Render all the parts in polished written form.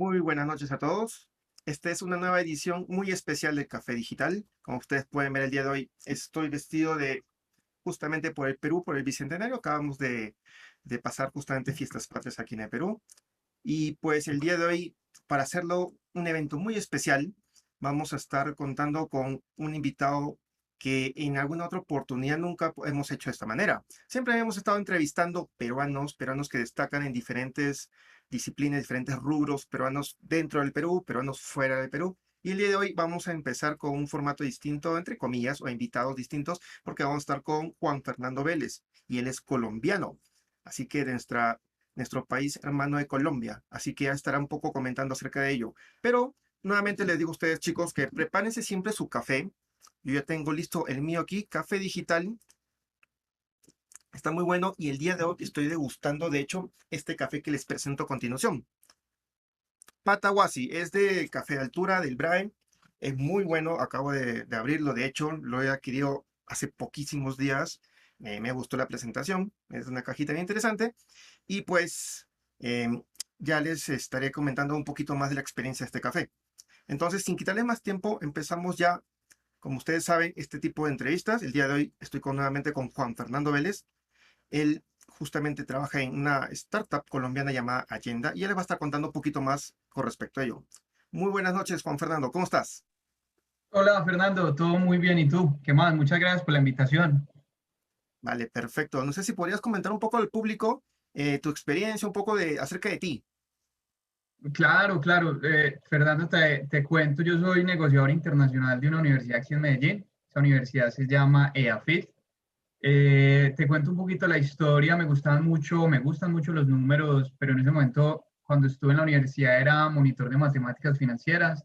Muy buenas noches a todos. Esta es una nueva edición muy especial del Café Digital. Como ustedes pueden ver el día de hoy, estoy vestido de justamente por el Perú, por el Bicentenario. Acabamos de pasar justamente fiestas patrias aquí en el Perú. Y pues el día de hoy, para hacerlo un evento muy especial, vamos a estar contando con un invitado que en alguna otra oportunidad nunca hemos hecho de esta manera. Siempre hemos estado entrevistando peruanos que destacan en diferentes disciplinas, diferentes rubros, peruanos dentro del Perú, peruanos fuera del Perú. Y el día de hoy vamos a empezar con un formato distinto, entre comillas, o invitados distintos, porque vamos a estar con Juan Fernando Vélez, y él es colombiano. Así que de nuestro país hermano de Colombia, así que ya estará un poco comentando acerca de ello. Pero nuevamente les digo a ustedes, chicos, que prepárense siempre su café. Yo ya tengo listo el mío aquí, café digital. Está muy bueno y el día de hoy estoy degustando, de hecho, este café que les presento a continuación. Pataguasi, es de café de altura del Brain. Es muy bueno, acabo de abrirlo, de hecho, lo he adquirido hace poquísimos días. Me gustó la presentación, es una cajita bien interesante. Y pues em, ya les estaré comentando un poquito más de la experiencia de este café. Entonces, sin quitarle más tiempo, empezamos ya, como ustedes saben, este tipo de entrevistas. El día de hoy estoy nuevamente con Juan Fernando Vélez. Él justamente trabaja en una startup colombiana llamada Allenda y él les va a estar contando un poquito más con respecto a ello. Muy buenas noches, Juan Fernando, ¿cómo estás? Hola Fernando, todo muy bien. ¿Y tú? ¿Qué más? Muchas gracias por la invitación. Vale, perfecto. No sé si podrías comentar un poco al público tu experiencia, un poco acerca de ti. Claro, claro. Fernando, te cuento, yo soy negociador internacional de una universidad aquí en Medellín. Esa universidad se llama EAFIT. Te cuento un poquito la historia. Me gustan mucho los números, pero en ese momento, cuando estuve en la universidad, era monitor de matemáticas financieras.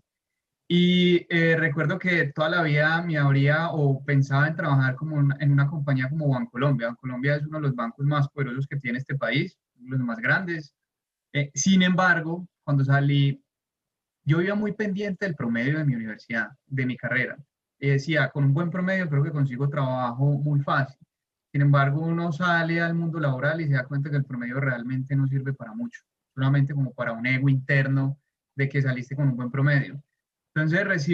Y recuerdo que toda la vida me habría o pensaba en trabajar en una compañía como Bancolombia. Bancolombia es uno de los bancos más poderosos que tiene este país, uno de los más grandes. Sin embargo, cuando salí, yo iba muy pendiente del promedio de mi universidad, de mi carrera. Y decía, con un buen promedio creo que consigo trabajo muy fácil. Sin embargo, uno sale al mundo laboral y se da cuenta que el promedio realmente no sirve para mucho, solamente como para un ego interno de que saliste con un buen promedio. Entonces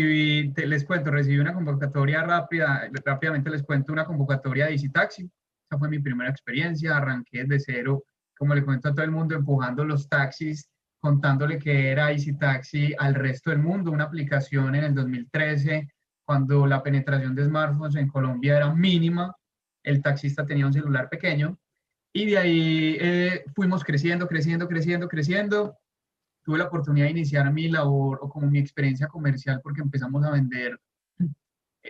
les cuento, recibí una convocatoria rápidamente les cuento una convocatoria de Easy Taxi. Esa fue mi primera experiencia, arranqué desde cero, como le cuento a todo el mundo, empujando los taxis, contándole que era Easy Taxi al resto del mundo, una aplicación en el 2013, cuando la penetración de smartphones en Colombia era mínima, el taxista tenía un celular pequeño, y de ahí fuimos creciendo, creciendo, creciendo, creciendo. Tuve la oportunidad de iniciar mi labor o como mi experiencia comercial porque empezamos a vender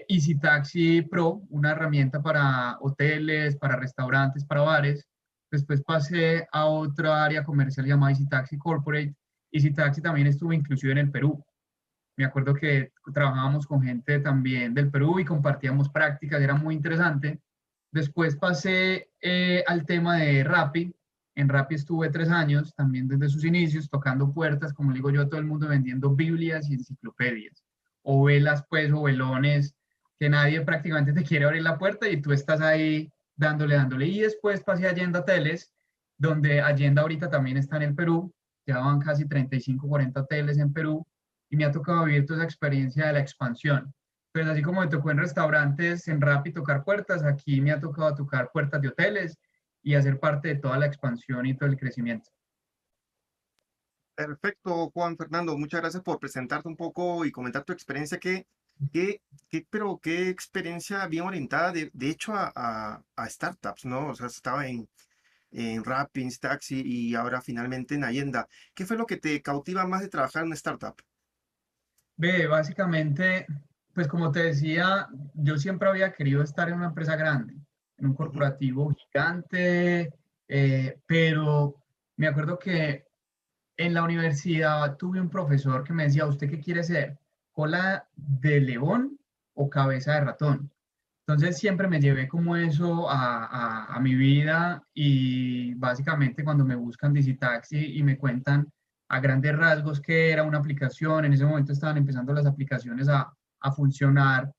Easy Taxi Pro, una herramienta para hoteles, para restaurantes, para bares. Después pasé a otra área comercial llamada Easy Taxi Corporate. Easy Taxi también estuvo inclusive en el Perú. Me acuerdo que trabajábamos con gente también del Perú y compartíamos prácticas, era muy interesante. Después pasé al tema de Rappi. En Rappi estuve 3 años, también desde sus inicios, tocando puertas, como le digo yo a todo el mundo, vendiendo Biblias y enciclopedias, o velas, pues, o velones, que nadie prácticamente te quiere abrir la puerta y tú estás ahí dándole, dándole. Y después pasé a Allenda Teles, donde Allenda ahorita también está en el Perú, ya van casi 35, 40 hoteles en Perú, y me ha tocado vivir toda esa experiencia de la expansión. Pues así como me tocó en restaurantes, en Rappi tocar puertas, aquí me ha tocado tocar puertas de hoteles y hacer parte de toda la expansión y todo el crecimiento. Perfecto, Juan Fernando, muchas gracias por presentarte un poco y comentar tu experiencia. Qué, pero qué experiencia bien orientada, de hecho, a startups, ¿no? O sea, estaba en Rappi, Taxi y ahora finalmente en Allenda. ¿Qué fue lo que te cautiva más de trabajar en una startup? Ve, básicamente, pues como te decía, yo siempre había querido estar en una empresa grande, en un Ujú. corporativo gigante, pero me acuerdo que en la universidad tuve un profesor que me decía, ¿usted qué quiere ser? ¿Cola de león o cabeza de ratón? Entonces siempre me llevé como eso a mi vida y básicamente cuando me buscan Digitaxi y me cuentan a grandes rasgos que era una aplicación, en ese momento estaban empezando las aplicaciones a funcionar,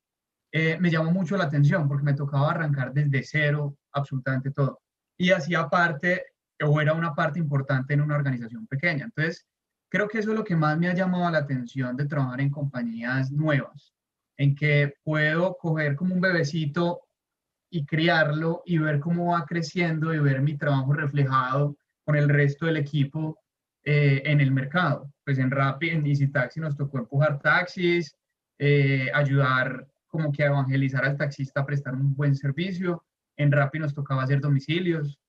me llamó mucho la atención porque me tocaba arrancar desde cero absolutamente todo. Y hacía parte o era una parte importante en una organización pequeña. Entonces, creo que eso es lo que más me ha llamado la atención de trabajar en compañías nuevas, en que puedo coger como un bebecito y criarlo y ver cómo va creciendo y ver mi trabajo reflejado con el resto del equipo en el mercado. Pues en Rappi, en Easy Taxi nos tocó empujar taxis, ayudar como que a evangelizar al taxista a prestar un buen servicio. En Rappi nos tocaba hacer domicilios.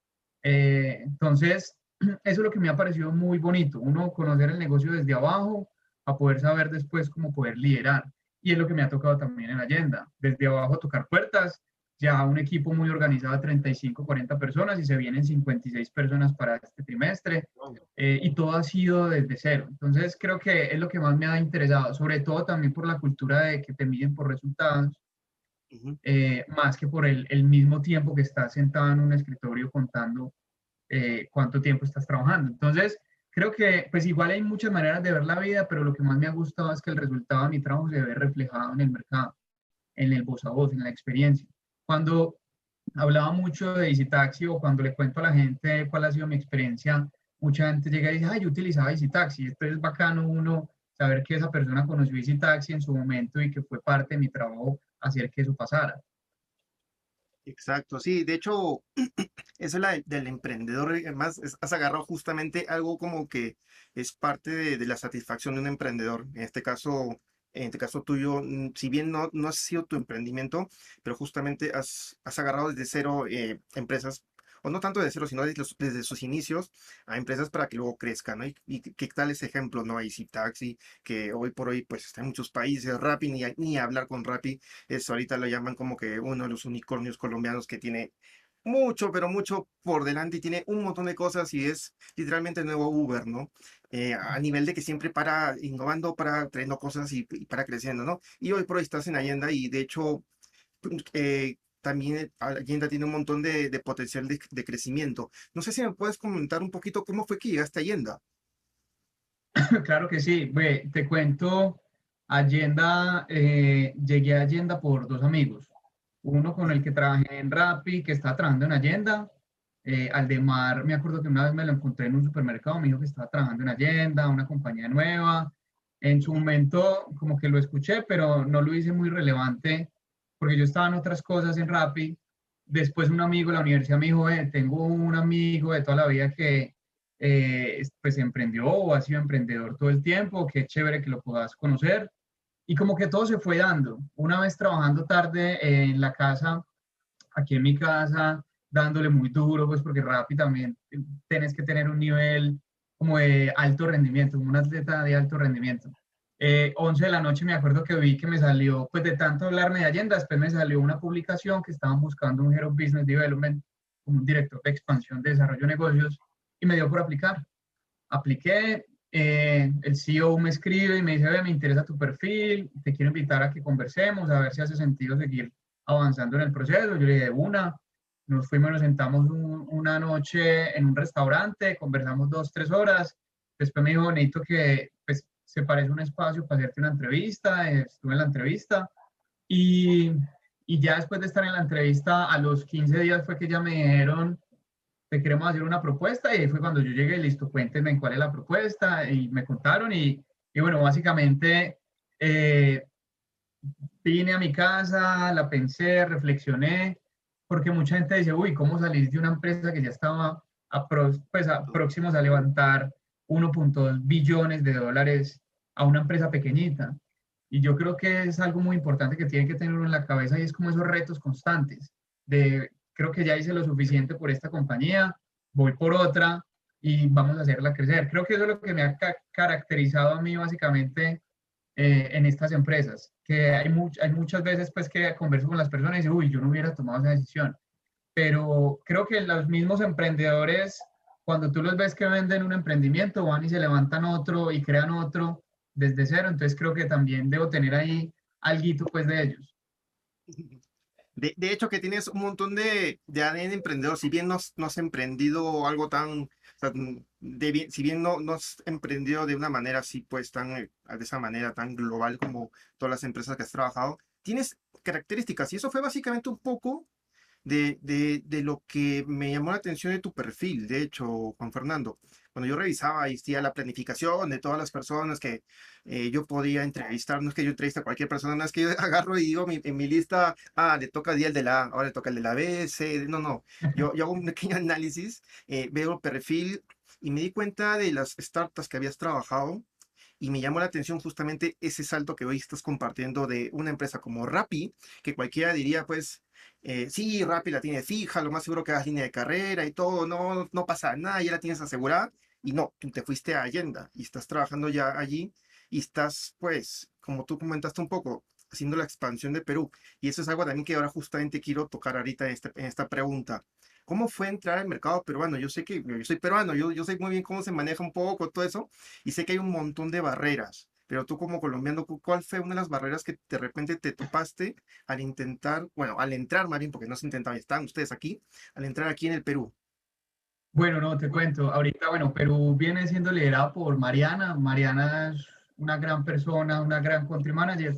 Entonces, eso es lo que me ha parecido muy bonito, uno conocer el negocio desde abajo a poder saber después cómo poder liderar. Y es lo que me ha tocado también en Allenda, desde abajo tocar puertas, ya un equipo muy organizado de 35, 40 personas y se vienen 56 personas para este trimestre y todo ha sido desde cero. Entonces creo que es lo que más me ha interesado, sobre todo también por la cultura de que te miden por resultados, Ujú. más que por el mismo tiempo que estás sentado en un escritorio contando cuánto tiempo estás trabajando. Entonces, creo que pues igual hay muchas maneras de ver la vida, pero lo que más me ha gustado es que el resultado de mi trabajo se ve reflejado en el mercado, en el voz a voz, en la experiencia. Cuando hablaba mucho de Easy Taxi o cuando le cuento a la gente cuál ha sido mi experiencia, mucha gente llega y dice, ay, yo utilizaba Easy Taxi. Esto es bacano uno saber que esa persona conoció Easy Taxi en su momento y que fue parte de mi trabajo hacer que eso pasara. Exacto, sí, de hecho, eso es la del emprendedor, además has agarrado justamente algo como que es parte de la satisfacción de un emprendedor. En este caso tuyo, si bien no ha sido tu emprendimiento, pero justamente has agarrado desde cero empresas, o no tanto desde cero, sino desde sus inicios a empresas para que luego crezcan, ¿no? Y qué tal ese ejemplo, ¿no? Easy Taxi, que hoy por hoy pues está en muchos países, Rappi, ni hablar con Rappi, eso ahorita lo llaman como que uno de los unicornios colombianos que tiene mucho, pero mucho por delante y tiene un montón de cosas y es literalmente el nuevo Uber, ¿no? A nivel de que siempre para innovando, para trayendo cosas y para creciendo, ¿no? Y hoy por hoy estás en Allenda y de hecho también Allenda tiene un montón de potencial de crecimiento. No sé si me puedes comentar un poquito cómo fue que llegaste a Allenda. Claro que sí. Ve, te cuento, Allenda, llegué a Allenda por dos amigos. Uno con el que trabajé en Rappi, que estaba trabajando en Allenda. Aldemar, me acuerdo que una vez me lo encontré en un supermercado, me dijo que estaba trabajando en Allenda, una compañía nueva. En su Ujú. momento, como que lo escuché, pero no lo hice muy relevante, porque yo estaba en otras cosas en Rappi. Después un amigo de la universidad me dijo, tengo un amigo de toda la vida que pues emprendió o ha sido emprendedor todo el tiempo, qué chévere que lo puedas conocer. Y como que todo se fue dando. Una vez trabajando tarde en la casa, aquí en mi casa, dándole muy duro, pues porque Rappi también tienes que tener un nivel como de alto rendimiento, como un atleta de alto rendimiento. 11 de la noche me acuerdo que vi que me salió, pues de tanto hablarme de Allenda, después me salió una publicación que estaban buscando un Head of Business Development, como un director de expansión de desarrollo de negocios, y me dio por aplicar. Apliqué, el CEO me escribe y me dice, ve, me interesa tu perfil, te quiero invitar a que conversemos, a ver si hace sentido seguir avanzando en el proceso. Yo le dije, nos fuimos, nos sentamos una noche en un restaurante, conversamos 2, 3 horas. Después me dijo, necesito que pues, se parece un espacio para hacerte una entrevista. Estuve en la entrevista y, y ya después de estar en la entrevista, a los 15 días fue que ya me dijeron, te queremos hacer una propuesta y ahí fue cuando yo llegué, listo, cuéntenme cuál es la propuesta y me contaron y bueno, básicamente eh, vine a mi casa, la pensé, reflexioné, porque mucha gente dice, uy, ¿cómo salís de una empresa que ya estaba a próximos a levantar 1.2 billones de dólares a una empresa pequeñita? Y yo creo que es algo muy importante que tiene que tener uno en la cabeza y es como esos retos constantes de, creo que ya hice lo suficiente por esta compañía, voy por otra y vamos a hacerla crecer. Creo que eso es lo que me ha caracterizado a mí básicamente en estas empresas, que hay muchas veces pues que converso con las personas y dicen, uy, yo no hubiera tomado esa decisión, pero creo que los mismos emprendedores, cuando tú los ves que venden un emprendimiento, van y se levantan otro y crean otro desde cero, entonces creo que también debo tener ahí alguito pues de ellos. De hecho, que tienes un montón de ADN emprendedor, si bien no has emprendido algo tan, o sea, si bien no has emprendido de una manera así, pues de esa manera tan global como todas las empresas que has trabajado, tienes características y eso fue básicamente un poco de lo que me llamó la atención de tu perfil, de hecho, Juan Fernando, cuando yo revisaba y hacía la planificación de todas las personas que yo podía entrevistar, no es que yo entrevista a cualquier persona, no es que yo agarro y digo en mi lista, le toca el día el de la A, ahora le toca el de la B, C, no, no, yo hago un pequeño análisis, veo el perfil y me di cuenta de las startups que habías trabajado y me llamó la atención justamente ese salto que hoy estás compartiendo de una empresa como Rappi, que cualquiera diría, pues, sí, Rappi la tiene fija, lo más seguro que hagas línea de carrera y todo, no, no pasa nada, ya la tienes asegurada. Y no, tú te fuiste a Allenda y estás trabajando ya allí y estás, pues, como tú comentaste un poco, haciendo la expansión de Perú. Y eso es algo también que ahora justamente quiero tocar ahorita en esta pregunta. ¿Cómo fue entrar al mercado peruano? Yo sé que yo soy peruano, yo sé muy bien cómo se maneja un poco todo eso y sé que hay un montón de barreras, pero tú como colombiano, ¿cuál fue una de las barreras que de repente te topaste al intentar, bueno, al entrar más bien, porque no se intentaba, están ustedes aquí, al entrar aquí en el Perú? Bueno, no, te cuento. Ahorita, bueno, Perú viene siendo liderado por Mariana. Mariana es una gran persona, una gran country manager.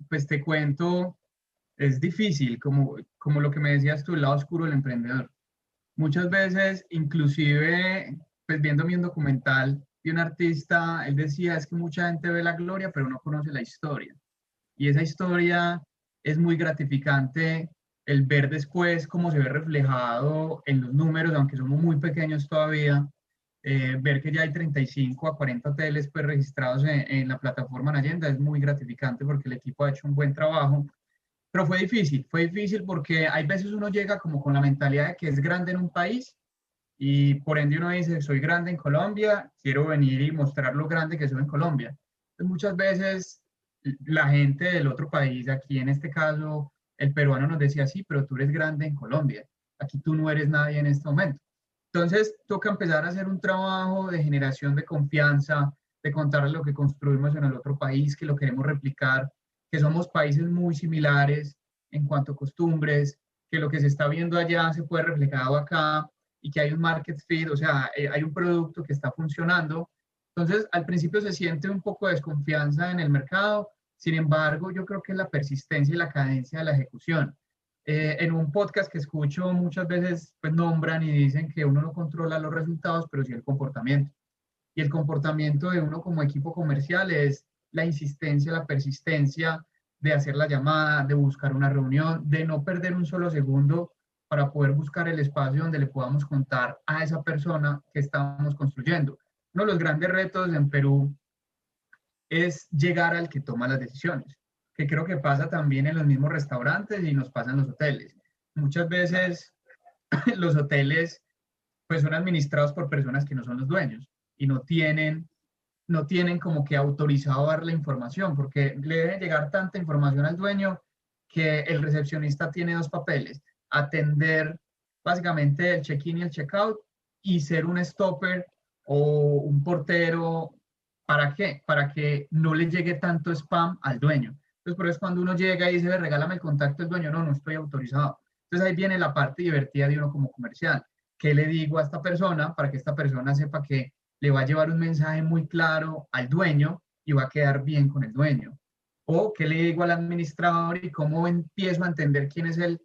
Pues te cuento, es difícil, como lo que me decías tú, el lado oscuro del emprendedor. Muchas veces, inclusive, pues viéndome un documental de un artista, él decía, es que mucha gente ve la gloria, pero no conoce la historia. Y esa historia es muy gratificante el ver después cómo se ve reflejado en los números, aunque somos muy pequeños todavía, ver que ya hay 35 a 40 hoteles pues, registrados en la plataforma Nayenda es muy gratificante porque el equipo ha hecho un buen trabajo. Pero fue difícil porque hay veces uno llega como con la mentalidad de que es grande en un país y por ende uno dice, soy grande en Colombia, quiero venir y mostrar lo grande que soy en Colombia. Entonces, muchas veces la gente del otro país, aquí en este caso el peruano nos decía, sí, pero tú eres grande en Colombia, aquí tú no eres nadie en este momento. Entonces toca empezar a hacer un trabajo de generación de confianza, de contarles lo que construimos en el otro país, que lo queremos replicar, que somos países muy similares en cuanto a costumbres, que lo que se está viendo allá se puede reflejado acá y que hay un market fit, o sea, hay un producto que está funcionando. Entonces, al principio se siente un poco de desconfianza en el mercado, sin embargo, yo creo que es la persistencia y la cadencia de la ejecución. En un podcast que escucho muchas veces, pues nombran y dicen que uno no controla los resultados, pero sí el comportamiento. Y el comportamiento de uno como equipo comercial es la insistencia, la persistencia de hacer la llamada, de buscar una reunión, de no perder un solo segundo para poder buscar el espacio donde le podamos contar a esa persona que estamos construyendo. Uno de los grandes retos en Perú es llegar al que toma las decisiones, que creo que pasa también en los mismos restaurantes y nos pasa en los hoteles. Muchas veces los hoteles pues son administrados por personas que no son los dueños y no tienen como que autorizado dar la información, porque le debe llegar tanta información al dueño que el recepcionista tiene dos papeles, atender básicamente el check-in y el check-out y ser un stopper o un portero. ¿Para qué? Para que no le llegue tanto spam al dueño. Entonces, por eso cuando uno llega y dice, regálame el contacto del dueño, no, no estoy autorizado. Entonces ahí viene la parte divertida de uno como comercial. ¿Qué le digo a esta persona para que esta persona sepa que le va a llevar un mensaje muy claro al dueño y va a quedar bien con el dueño? O qué le digo al administrador y cómo empiezo a entender quién es el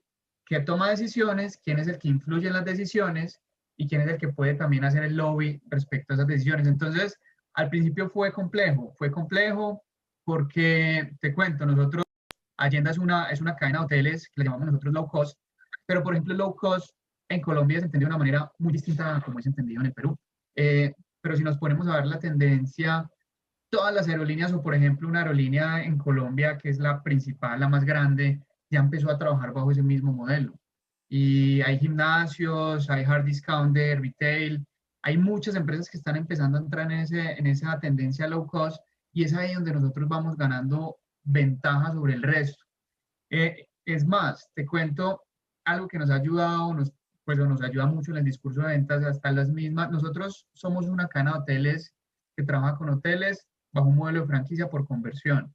que toma decisiones, quién es el que influye en las decisiones y quién es el que puede también hacer el lobby respecto a esas decisiones. Entonces, al principio fue complejo porque, te cuento, nosotros, Allenda es una cadena de hoteles que le llamamos nosotros low cost, pero por ejemplo, low cost en Colombia se entendió de una manera muy distinta a como es entendido en el Perú. Pero si nos ponemos a ver la tendencia, todas las aerolíneas, o por ejemplo una aerolínea en Colombia, que es la principal, la más grande, ya empezó a trabajar bajo ese mismo modelo. Y hay gimnasios, hay hard discounter, retail, hay muchas empresas que están empezando a entrar en esa tendencia low cost y es ahí donde nosotros vamos ganando ventaja sobre el resto. Es más, te cuento algo que nos ha ayudado, pues nos ayuda mucho en el discurso de ventas, hasta las mismas. Nosotros somos una cadena de hoteles que trabaja con hoteles bajo un modelo de franquicia por conversión.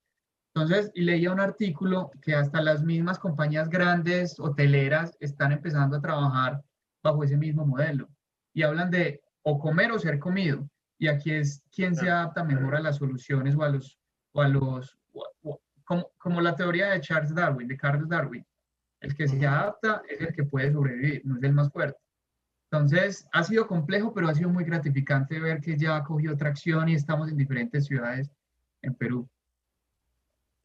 Entonces, y leía un artículo que hasta las mismas compañías grandes hoteleras están empezando a trabajar bajo ese mismo modelo. Y hablan de o comer o ser comido. Y aquí es quien se Claro. adapta mejor a las soluciones como la teoría de Charles Darwin, de Carlos Darwin. El que se Ujú. adapta es el que puede sobrevivir, no es el más fuerte. Entonces, ha sido complejo, pero ha sido muy gratificante ver que ya ha cogido tracción y estamos en diferentes ciudades en Perú.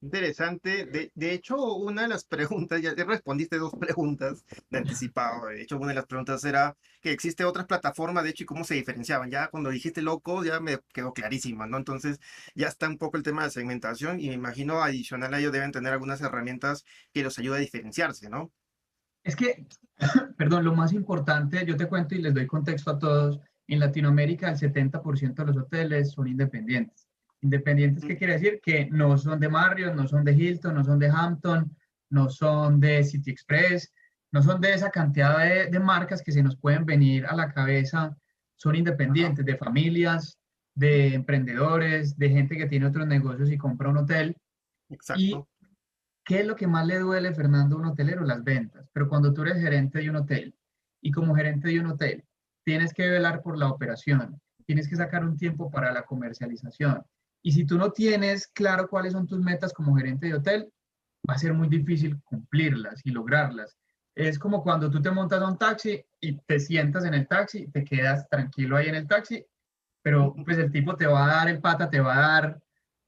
Interesante. De hecho, una de las preguntas, ya respondiste dos preguntas de anticipado. De hecho, una de las preguntas era que existe otras plataformas, de hecho, y cómo se diferenciaban. Ya cuando dijiste low cost, ya me quedó clarísima, ¿no? Entonces, ya está un poco el tema de segmentación y me imagino adicional a ello deben tener algunas herramientas que los ayude a diferenciarse, ¿no? Es que, perdón, lo más importante, yo te cuento y les doy contexto a todos, en Latinoamérica el 70% de los hoteles son independientes. Independientes, ¿qué Mm. quiere decir? Que no son de Marriott, no son de Hilton, no son de Hampton, no son de City Express, no son de esa cantidad de marcas que se nos pueden venir a la cabeza. Son Ajá, independientes de familias, de emprendedores, de gente que tiene otros negocios y compra un hotel. Y exacto. ¿qué es lo que más le duele, Fernando, a un hotelero? Las ventas. Pero cuando tú eres gerente de un hotel y como gerente de un hotel tienes que velar por la operación, tienes que sacar un tiempo para la comercialización. Y si tú no tienes claro cuáles son tus metas como gerente de hotel, va a ser muy difícil cumplirlas y lograrlas. Es como cuando tú te montas a un taxi y te sientas en el taxi, te quedas tranquilo ahí en el taxi, pero pues el tipo te va a dar el pata, te va a dar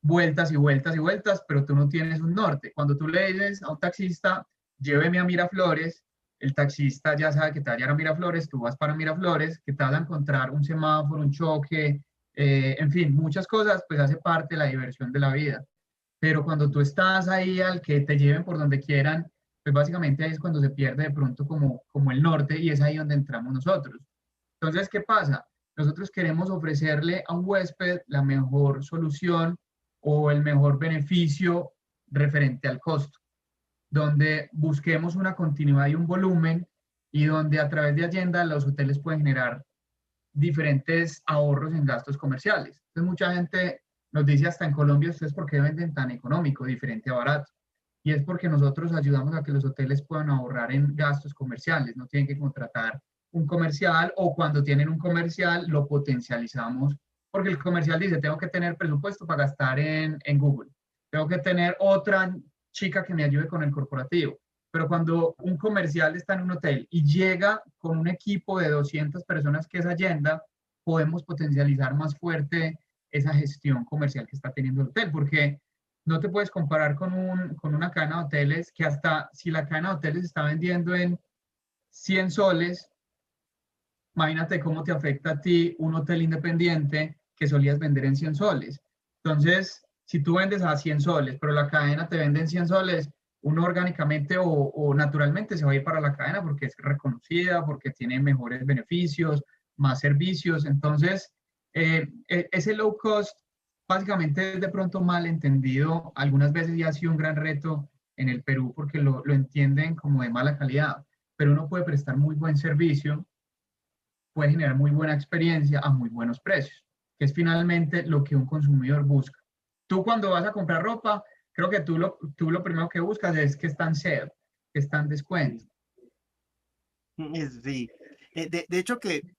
vueltas y vueltas y vueltas, pero tú no tienes un norte. Cuando tú le dices a un taxista, lléveme a Miraflores, el taxista ya sabe que te va a llevar a Miraflores, tú vas para Miraflores, que te vas a encontrar un semáforo, un choque, en fin, muchas cosas, pues hace parte de la diversión de la vida. Pero cuando tú estás ahí al que te lleven por donde quieran, pues básicamente ahí es cuando se pierde de pronto como el norte y es ahí donde entramos nosotros. Entonces, ¿qué pasa? Nosotros queremos ofrecerle a un huésped la mejor solución o el mejor beneficio referente al costo, donde busquemos una continuidad y un volumen y donde a través de Agenda los hoteles pueden generar diferentes ahorros en gastos comerciales. Entonces, mucha gente nos dice hasta en Colombia, ¿ustedes por qué venden tan económico, diferente a barato? Y es porque nosotros ayudamos a que los hoteles puedan ahorrar en gastos comerciales, no tienen que contratar un comercial o cuando tienen un comercial lo potencializamos, porque el comercial dice, tengo que tener presupuesto para gastar en Google, tengo que tener otra chica que me ayude con el corporativo, pero cuando un comercial está en un hotel y llega con un equipo de 200 personas que es Agenda, podemos potencializar más fuerte esa gestión comercial que está teniendo el hotel, porque no te puedes comparar con una cadena de hoteles que hasta si la cadena de hoteles está vendiendo en 100 soles, imagínate cómo te afecta a ti un hotel independiente que solías vender en 100 soles. Entonces, si tú vendes a 100 soles, pero la cadena te vende en 100 soles, uno orgánicamente o naturalmente se va a ir para la cadena porque es reconocida, porque tiene mejores beneficios, más servicios. Entonces, ese low cost básicamente es de pronto mal entendido. Algunas veces ya ha sido un gran reto en el Perú porque lo entienden como de mala calidad, pero uno puede prestar muy buen servicio, puede generar muy buena experiencia a muy buenos precios, que es finalmente lo que un consumidor busca. Tú cuando vas a comprar ropa, creo que tú lo primero que buscas es que está en sale, que está en descuento. Sí. De hecho que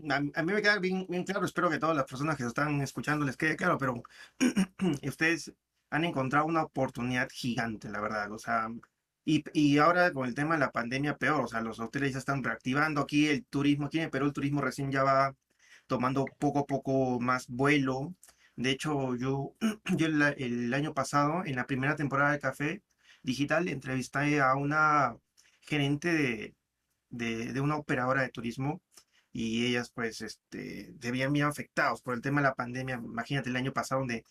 a mí me queda bien claro, espero que todas las personas que se están escuchando les quede claro, pero ustedes han encontrado una oportunidad gigante, la verdad, o sea, y ahora con el tema de la pandemia peor, o sea, los hoteles ya están reactivando aquí el turismo, aquí en Perú el turismo recién ya va tomando poco a poco más vuelo. De hecho, yo el año pasado, en la primera temporada de Café Digital, entrevisté a una gerente de una operadora de turismo y ellas pues debían bien afectados por el tema de la pandemia. Imagínate el año pasado donde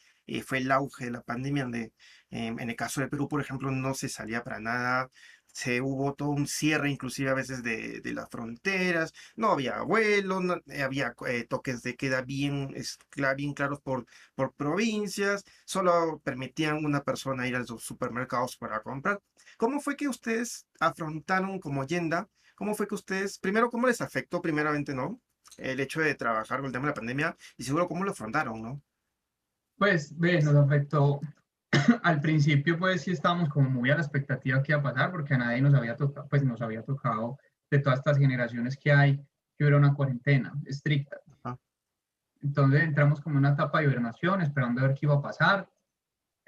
fue el auge de la pandemia, donde en el caso de Perú, por ejemplo, no se salía para nada. Se hubo todo un cierre, inclusive a veces de las fronteras, no había vuelos, había toques de queda bien claros por provincias, solo permitían una persona ir a los supermercados para comprar. ¿Cómo fue que ustedes afrontaron como Yenda? ¿Cómo fue que ustedes, primero, cómo les afectó primeramente, ¿no? El hecho de trabajar con el tema de la pandemia y seguro cómo lo afrontaron, ¿no? Pues, ve, nos afectó. Al principio, pues sí estábamos como muy a la expectativa que iba a pasar, porque a nadie nos había tocado, pues nos había tocado de todas estas generaciones que hay, que hubiera una cuarentena estricta. Ajá. Entonces entramos como en una etapa de hibernación, esperando a ver qué iba a pasar,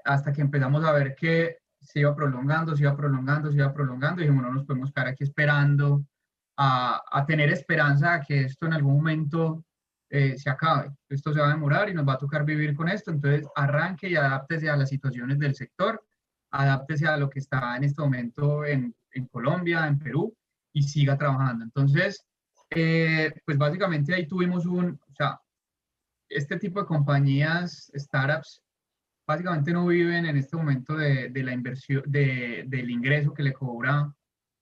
hasta que empezamos a ver que se iba prolongando, se iba prolongando, se iba prolongando, y dijimos, no nos podemos quedar aquí esperando a tener esperanza de que esto en algún momento se acabe. Esto se va a demorar y nos va a tocar vivir con esto. Entonces, arranque y adáptese a las situaciones del sector, adáptese a lo que está en este momento en Colombia, en Perú, y siga trabajando. Entonces, pues básicamente ahí tuvimos o sea, este tipo de compañías, startups, básicamente no viven en este momento de la inversión, del ingreso que le cobra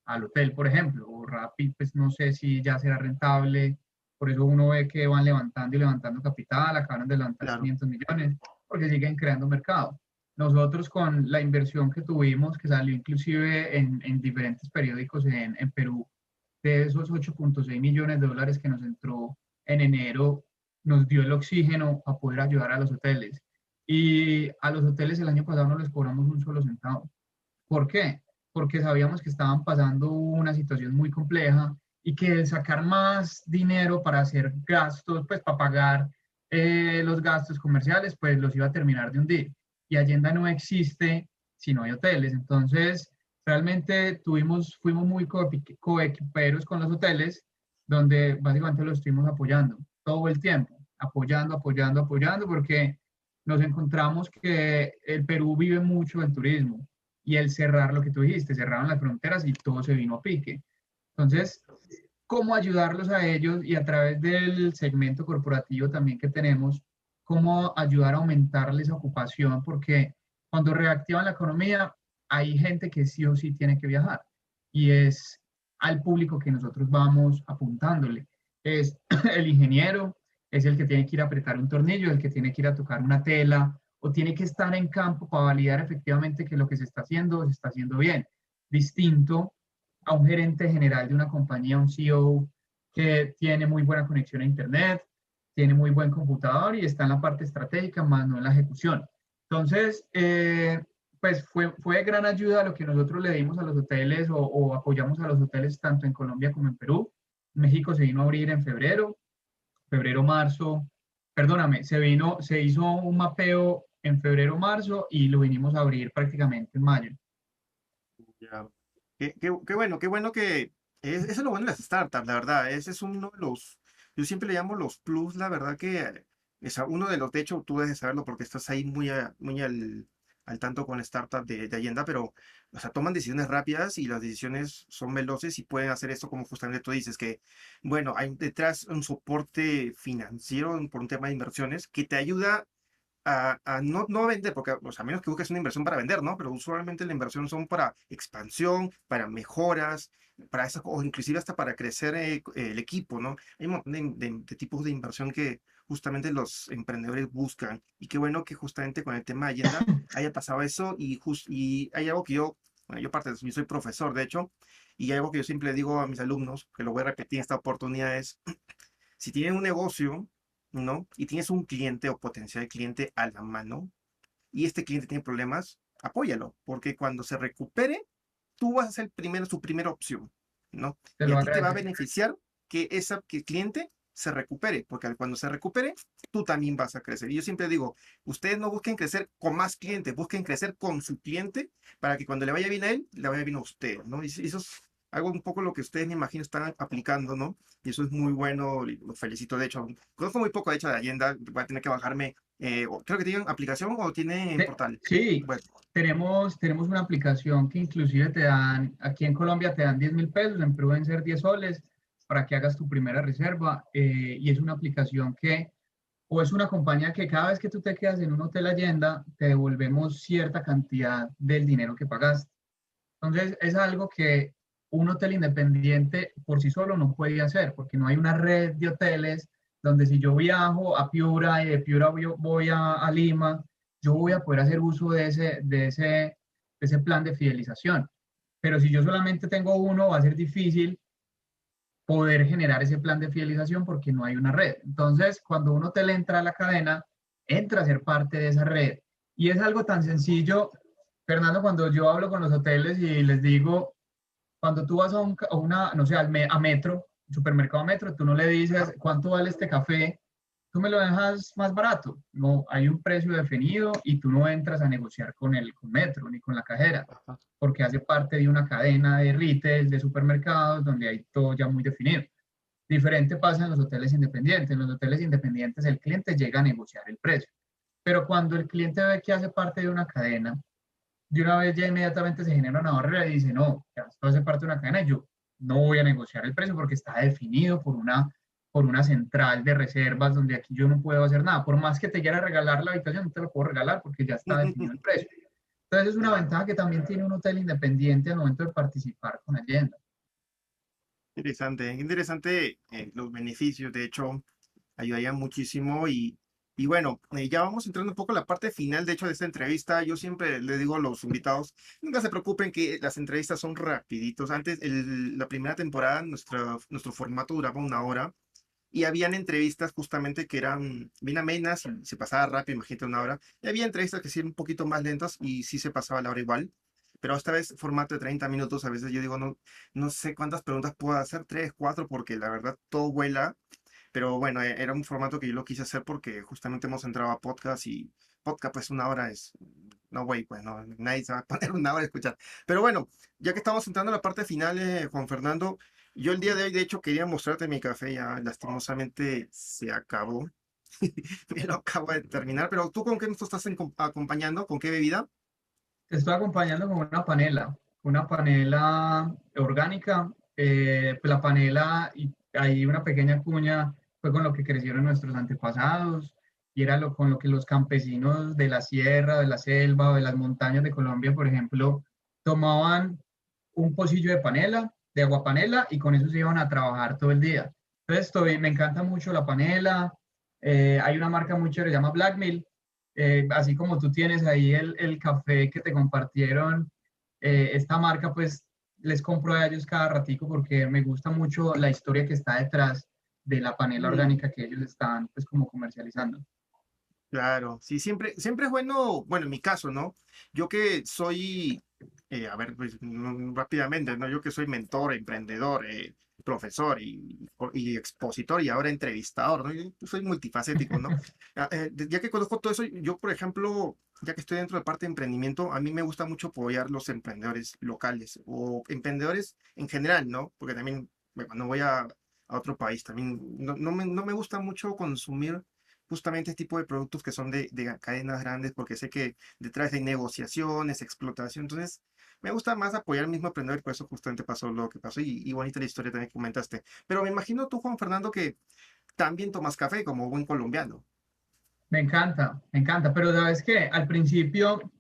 al hotel, por ejemplo, o Rappi, pues no sé si ya será rentable, por eso uno ve que van levantando y levantando capital, acaban de levantar Claro, 500 millones, porque siguen creando mercado. Nosotros con la inversión que tuvimos, que salió inclusive en diferentes periódicos en Perú, de esos 8.6 millones de dólares que nos entró en enero, nos dio el oxígeno a poder ayudar a los hoteles. Y a los hoteles el año pasado no les cobramos un solo centavo. ¿Por qué? Porque sabíamos que estaban pasando una situación muy compleja y que sacar más dinero para hacer gastos, pues para pagar los gastos comerciales, pues los iba a terminar de hundir. Y Allenda no existe si no hay hoteles. Entonces, realmente fuimos muy coequiperos con los hoteles, donde básicamente los estuvimos apoyando todo el tiempo, apoyando, porque nos encontramos que el Perú vive mucho del turismo y el cerrar lo que tú dijiste, cerraron las fronteras y todo se vino a pique. Entonces, ¿cómo ayudarlos a ellos y a través del segmento corporativo también que tenemos, cómo ayudar a aumentarles esa ocupación? Porque cuando reactivan la economía, hay gente que sí o sí tiene que viajar y es al público que nosotros vamos apuntándole. Es el ingeniero, es el que tiene que ir a apretar un tornillo, el que tiene que ir a tocar una tela o tiene que estar en campo para validar efectivamente que lo que se está haciendo bien. Distinto a un gerente general de una compañía, un CEO que tiene muy buena conexión a Internet, tiene muy buen computador y está en la parte estratégica, más no en la ejecución. Entonces, pues fue de gran ayuda lo que nosotros le dimos a los hoteles o apoyamos a los hoteles tanto en Colombia como en Perú. México se vino a abrir en febrero, marzo, perdóname, se hizo un mapeo en febrero, marzo y lo vinimos a abrir prácticamente en mayo. ya. Qué bueno que eso es lo bueno de las startups, la verdad. Ese es uno de los, yo siempre le llamo los plus, la verdad que es uno de los, de hecho, tú debes saberlo porque estás ahí muy al tanto con startups de Allenda, pero, o sea, toman decisiones rápidas y las decisiones son veloces y pueden hacer esto como justamente tú dices, que, bueno, hay detrás un soporte financiero por un tema de inversiones que te ayuda a no vender, porque o sea, a menos que busques una inversión para vender, ¿no? Pero usualmente la inversión son para expansión, para mejoras, para eso, o inclusive hasta para crecer el equipo, ¿no? Hay un montón de tipos de inversión que justamente los emprendedores buscan. Y qué bueno que justamente con el tema de Allenda haya pasado eso y hay algo que bueno, yo aparte de eso, yo soy profesor, de hecho, y hay algo que yo siempre digo a mis alumnos, que lo voy a repetir en esta oportunidad, es si tienen un negocio, ¿no? Y tienes un cliente o potencial cliente a la mano y este cliente tiene problemas, apóyalo, porque cuando se recupere, tú vas a ser su primera opción, ¿no? Te Y lo a ti te va a agradecería. beneficiar que el cliente se recupere, porque cuando se recupere, tú también vas a crecer. Y yo siempre digo, ustedes no busquen crecer con más clientes, busquen crecer con su cliente para que cuando le vaya bien a él, le vaya bien a usted, ¿no? Y eso es algo un poco lo que ustedes, me imagino, están aplicando, ¿no? Y eso es muy bueno, y los felicito. De hecho, conozco muy poco, de hecho, de Allenda, voy a tener que bajarme. Creo que tienen aplicación o tienen portal. Sí, Bueno, tenemos una aplicación que inclusive te dan, aquí en Colombia te dan 10.000 pesos, en Perú deben ser 10 soles para que hagas tu primera reserva. Y es una aplicación o es una compañía que cada vez que tú te quedas en un hotel Allenda, te devolvemos cierta cantidad del dinero que pagaste. Entonces, es algo que un hotel independiente por sí solo no puede hacer, porque no hay una red de hoteles donde si yo viajo a Piura y de Piura voy a Lima, yo voy a poder hacer uso de ese plan de fidelización. Pero si yo solamente tengo uno, va a ser difícil poder generar ese plan de fidelización porque no hay una red. Entonces, cuando un hotel entra a la cadena, entra a ser parte de esa red. Y es algo tan sencillo, Fernando, cuando yo hablo con los hoteles y les digo, cuando tú vas no sé, a Metro, supermercado Metro, tú no le dices ajá, cuánto vale este café tú me lo dejas más barato. No, hay un precio definido y tú no entras a negociar con Metro ni con la cajera, Ajá. porque hace parte de una cadena de retail, de supermercados, donde hay todo ya muy definido. Diferente pasa en los hoteles independientes. En los hoteles independientes el cliente llega a negociar el precio. Pero cuando el cliente ve que hace parte de una cadena, de una vez ya inmediatamente se genera una barrera y dice, no, ya esto hace parte de una cadena y yo no voy a negociar el precio porque está definido por una central de reservas donde aquí yo no puedo hacer nada. Por más que te quiera regalar la habitación, no te lo puedo regalar porque ya está definido el precio. Entonces es una Claro, ventaja que también tiene un hotel independiente al momento de participar con Allenda. interesante los beneficios, de hecho, ayudaría muchísimo y bueno, ya vamos entrando un poco a la parte final, de hecho, de esta entrevista. Yo siempre le digo a los invitados, nunca se preocupen que las entrevistas son rapiditos. Antes, la primera temporada, nuestro formato duraba 1 hora y habían entrevistas justamente que eran bien amenas y se pasaba rápido, imagínate 1 hora. Y había entrevistas que sí eran un poquito más lentas y sí se pasaba la hora igual. Pero esta vez formato de 30 minutos, a veces yo digo, no, no sé cuántas preguntas puedo hacer, 3, 4, porque la verdad todo vuela. Pero bueno, era un formato que yo lo quise hacer porque justamente hemos entrado a podcast y podcast pues 1 hora es, no güey, pues no, nadie se va a poner 1 hora a escuchar. Pero bueno, ya que estamos entrando a la parte final, Juan Fernando, yo el día de hoy de hecho quería mostrarte mi café, ya lastimosamente se acabó, me lo acabo de terminar, pero ¿tú con qué nos estás acompañando? ¿Con qué bebida? Te estoy acompañando con una panela orgánica. Pues la panela, y hay una pequeña cuña, fue con lo que crecieron nuestros antepasados y era con lo que los campesinos de la sierra, de la selva o de las montañas de Colombia, por ejemplo, tomaban un pocillo de panela, de agua panela, y con eso se iban a trabajar todo el día. Entonces, me encanta mucho la panela. Hay una marca muy chévere, se llama Black Mill, así como tú tienes ahí el café que te compartieron, esta marca, pues les compro a ellos cada ratico porque me gusta mucho la historia que está detrás de la panela Mm, orgánica que ellos están pues como comercializando. claro, sí, siempre es bueno, bueno, en mi caso, ¿no? Yo que soy, a ver, pues rápidamente, ¿no? Yo que soy mentor, emprendedor, profesor y expositor y ahora entrevistador, ¿no? Yo soy multifacético, ¿no? Ya que conozco todo eso, yo, por ejemplo, ya que estoy dentro de parte de emprendimiento, a mí me gusta mucho apoyar los emprendedores locales o emprendedores en general, ¿no? Porque también, bueno, cuando voy a otro país, también no me gusta mucho consumir justamente este tipo de productos que son de cadenas grandes, porque sé que detrás hay negociaciones, explotación. Entonces, me gusta más apoyar al mismo emprendedor y por eso justamente pasó lo que pasó y bonita la historia también que comentaste. Pero me imagino tú, Juan Fernando, que también tomas café como buen colombiano. Me encanta, pero sabes que al principio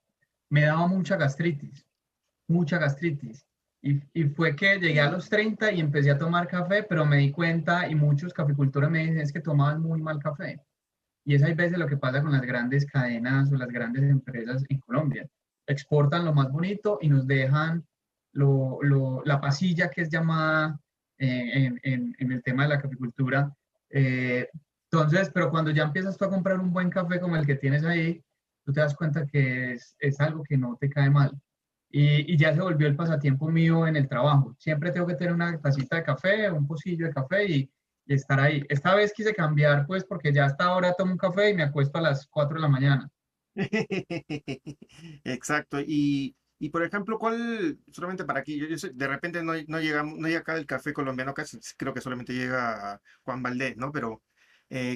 me daba mucha gastritis. Y fue que llegué a los 30 y empecé a tomar café, pero me di cuenta y muchos caficultores me dicen es que tomabas muy mal café. Y es hay veces lo que pasa con las grandes cadenas o las grandes empresas en Colombia. Exportan lo más bonito y nos dejan la pasilla que es llamada en el tema de la caficultura. Eh, entonces, pero cuando ya empiezas tú a comprar un buen café como el que tienes ahí, tú te das cuenta que es algo que no te cae mal. Y ya se volvió el pasatiempo mío en el trabajo. Siempre tengo que tener una tacita de café, un pocillo de café y estar ahí. Esta vez quise cambiar, pues, porque ya hasta ahora tomo un café y me acuesto a las 4 de la mañana. Exacto. Por ejemplo, solamente para aquí, de repente no llega acá el café colombiano, casi creo que solamente llega Juan Valdés, ¿no? Pero,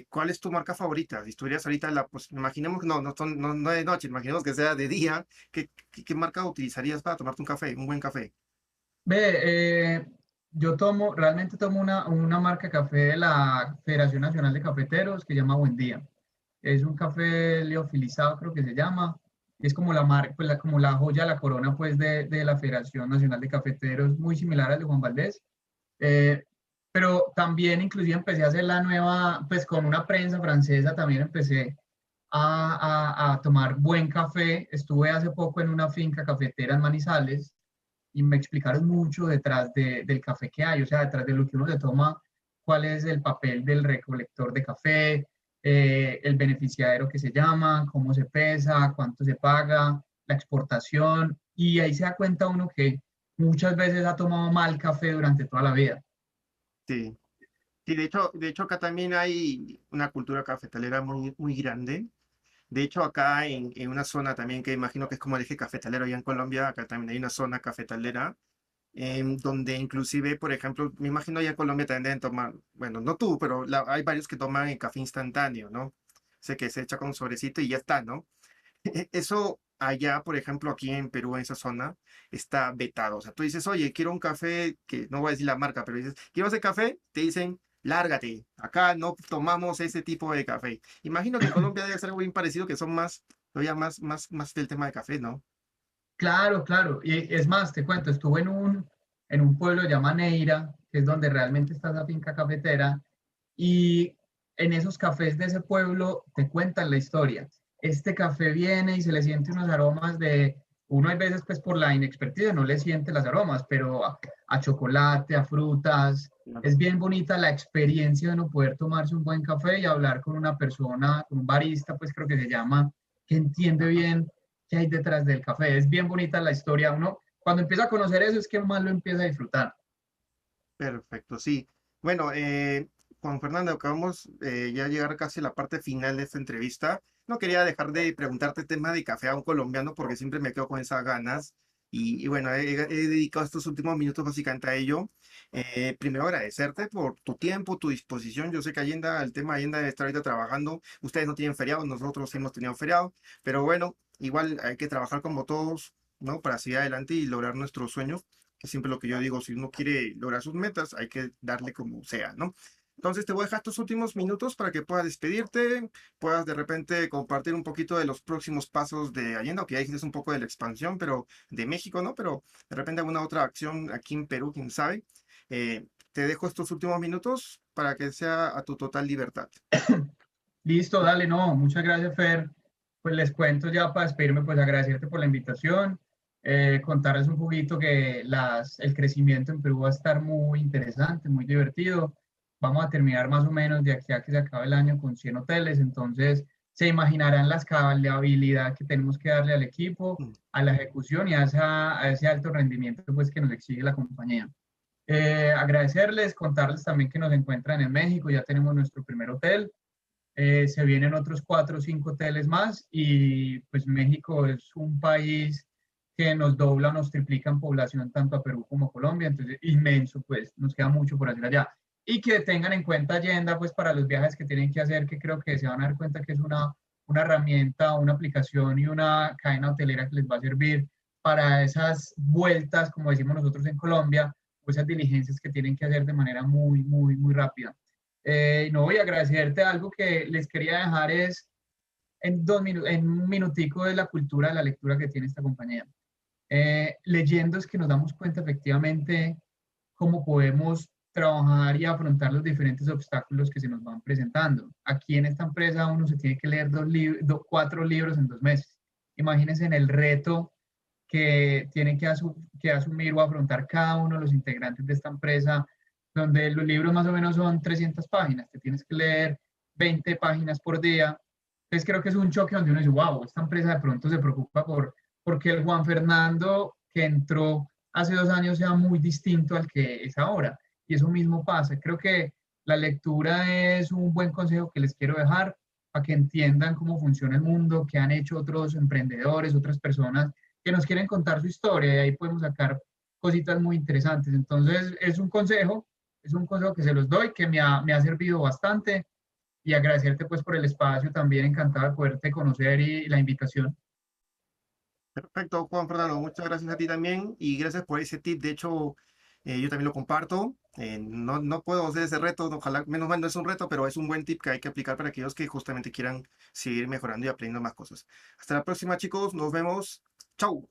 ¿cuál es tu marca favorita? Si estuvieras ahorita, pues imaginemos que no de noche, imaginemos que sea de día, ¿qué marca utilizarías para tomarte un café, un buen café? Ve, yo realmente tomo una marca de café de la Federación Nacional de Cafeteros que se llama Buen Día. Es un café liofilizado, creo que se llama. Es como la marca, pues como la joya, la corona, pues, de la Federación Nacional de Cafeteros, muy similar al de Juan Valdés. Eh, pero también inclusive empecé a hacer la nueva, pues con una prensa francesa, también empecé a tomar buen café. Estuve hace poco en una finca cafetera en Manizales y me explicaron mucho detrás del café que hay, o sea, detrás de lo que uno se toma, cuál es el papel del recolector de café, el beneficiario que se llama, cómo se pesa, cuánto se paga, la exportación, y ahí se da cuenta uno que muchas veces ha tomado mal café durante toda la vida. Sí. Sí, de hecho acá también hay una cultura cafetalera muy grande. De hecho, acá en una zona también que imagino que es como el eje cafetalero allá en Colombia, acá también hay una zona cafetalera, donde inclusive, por ejemplo, me imagino allá en Colombia también deben tomar, bueno, no tú, pero hay varios que toman el café instantáneo, ¿no? Sé que se echa con un sobrecito y ya está, ¿no? Eso allá, por ejemplo, aquí en Perú, en esa zona, está vetado. O sea, tú dices, oye, quiero un café, que no voy a decir la marca, pero dices, quiero ese café, te dicen, lárgate, acá no tomamos ese tipo de café. Imagino que en Colombia debe ser algo bien parecido, que son más, todavía más del tema de café, ¿no? Claro, claro. Y es más, te cuento, estuve en un pueblo llamado Neira, que es donde realmente está la finca cafetera, y en esos cafés de ese pueblo te cuentan la historia. Este café viene y se le siente unos aromas de, uno hay veces pues por la inexperticia no le siente los aromas, pero a chocolate, a frutas. Claro. Es bien bonita la experiencia de no poder tomarse un buen café y hablar con una persona, con un barista, pues creo que se llama, que entiende Ajá. bien qué hay detrás del café. Es bien bonita la historia. Uno, cuando empieza a conocer eso, es que más lo empieza a disfrutar. Perfecto, sí. Bueno, Juan Fernando, acabamos ya llegar casi a la parte final de esta entrevista. No quería dejar de preguntarte tema de café a un colombiano porque siempre me quedo con esas ganas. Y bueno, he dedicado estos últimos minutos básicamente a ello. Primero agradecerte por tu tiempo, tu disposición. Yo sé que Allenda, el tema de Allenda de estar ahorita trabajando. Ustedes no tienen feriado, nosotros sí hemos tenido feriado. Pero bueno, igual hay que trabajar como todos, ¿no? Para seguir adelante y lograr nuestros sueños que siempre lo que yo digo, si uno quiere lograr sus metas, hay que darle como sea, ¿no? Entonces te voy a dejar estos últimos minutos para que puedas despedirte, puedas de repente compartir un poquito de los próximos pasos de Allende, aunque ya dijiste un poco de la expansión, pero de México, ¿no? Pero de repente alguna otra acción aquí en Perú, quién sabe. Te dejo estos últimos minutos para que sea a tu total libertad. Listo, dale, no, muchas gracias, Fer. Pues les cuento ya para despedirme, pues agradecerte por la invitación, contarles un poquito que el crecimiento en Perú va a estar muy interesante, muy divertido. Vamos a terminar más o menos de aquí a que se acabe el año con 100 hoteles, entonces se imaginarán la escalabilidad que tenemos que darle al equipo, Mm. a la ejecución y a ese alto rendimiento pues, que nos exige la compañía. Agradecerles, contarles también que nos encuentran en México, ya tenemos nuestro primer hotel. Se vienen otros 4 o 5 hoteles más y pues México es un país que nos dobla, nos triplica en población tanto a Perú como a Colombia, entonces inmenso, pues nos queda mucho por hacer allá. Y que tengan en cuenta Agenda pues para los viajes que tienen que hacer, que creo que se van a dar cuenta que es una herramienta, una aplicación y una cadena hotelera que les va a servir para esas vueltas, como decimos nosotros en Colombia, o esas diligencias que tienen que hacer de manera muy rápida. No voy a agradecerte algo que les quería dejar es en un minutico de la cultura de la lectura que tiene esta compañía. Leyendo es que nos damos cuenta efectivamente cómo podemos trabajar y afrontar los diferentes obstáculos que se nos van presentando. Aquí en esta empresa uno se tiene que leer 4 libros en 2 meses. Imagínense en el reto que tienen que asumir o afrontar cada uno de los integrantes de esta empresa, donde los libros más o menos son 300 páginas, te tienes que leer 20 páginas por día. Entonces creo que es un choque donde uno dice, wow, esta empresa de pronto se preocupa porque el Juan Fernando que entró hace 2 años sea muy distinto al que es ahora. Y eso mismo pasa. Creo que la lectura es un buen consejo que les quiero dejar para que entiendan cómo funciona el mundo, qué han hecho otros emprendedores, otras personas que nos quieren contar su historia y ahí podemos sacar cositas muy interesantes. Entonces, es un consejo que se los doy, que me ha servido bastante y agradecerte pues por el espacio, también encantado de poderte conocer y la invitación. Perfecto, Juan Fernando, muchas gracias a ti también y gracias por ese tip. De hecho, yo también lo comparto. No puedo hacer ese reto, ojalá, menos mal no es un reto, pero es un buen tip que hay que aplicar para aquellos que justamente quieran seguir mejorando y aprendiendo más cosas. Hasta la próxima, chicos, nos vemos. Chau.